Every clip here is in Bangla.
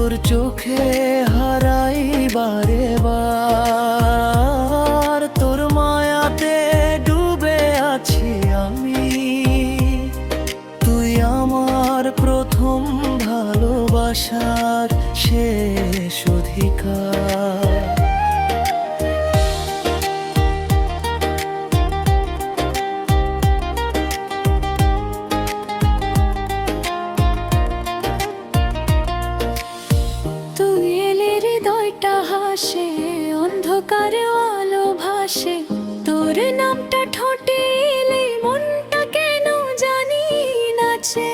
তোর চোখে হারাই বারে বার, তোর মায়াতে ডুবে আছি আমি। তুই আমার প্রথম ভালোবাসার শেষ অধিকার। অন্ধকারে আলো ভাসে, তোর নামটা ঠোঁটে এলে মনটা কেন জানি নাচে।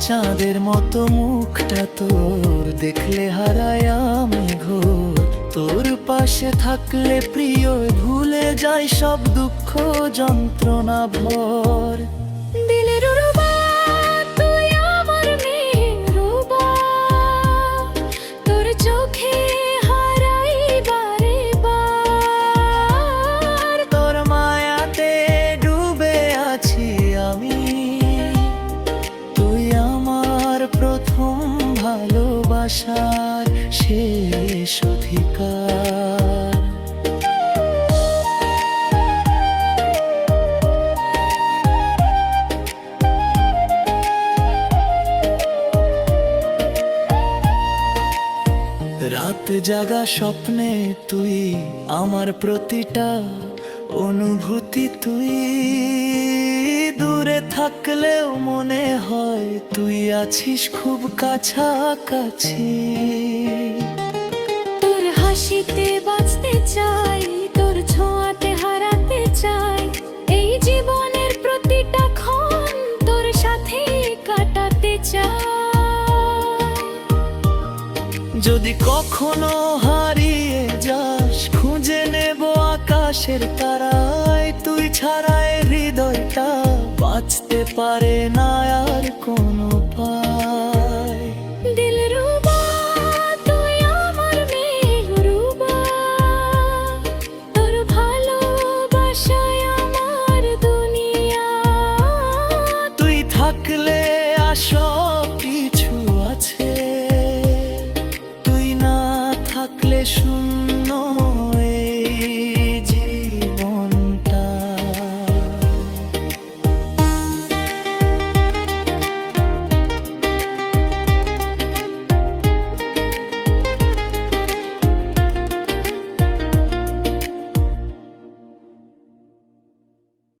চাঁদের মতো মুখটা তোর দেখলে হারায় আমি ঘোর। তোর পাশে থাকলে প্রিয় ভুলে যাই সব দুঃখ যন্ত্রণা ভর। দিলের রুবা তুই আমার মেহেরুবা, তোর চোখে হারাই বারে বার, তোর মায়াতে ডুবে আছি আমি। তুই আমার প্রথম ভালোবাসার শেষ অধিকার। রাত জাগা স্বপ্নে তুই আমার প্রতিটা অনুভূতি। তুই দূরে থাকলেও মনে হয় তুই আছিস খুব কাছাকাছি। তোর হাসিতে বাঁচতে চাই, তোর ছোঁয়াতে হারাতে চাই। এই জীবনের প্রতিটা ক্ষণ তোর সাথে কাটাতে চাই। যদি কখনো হারিয়ে যাস খুঁজে নেব আকাশের তারায়। তুই ছাড়ায় হৃদয়টা বাঁচতে পারে না।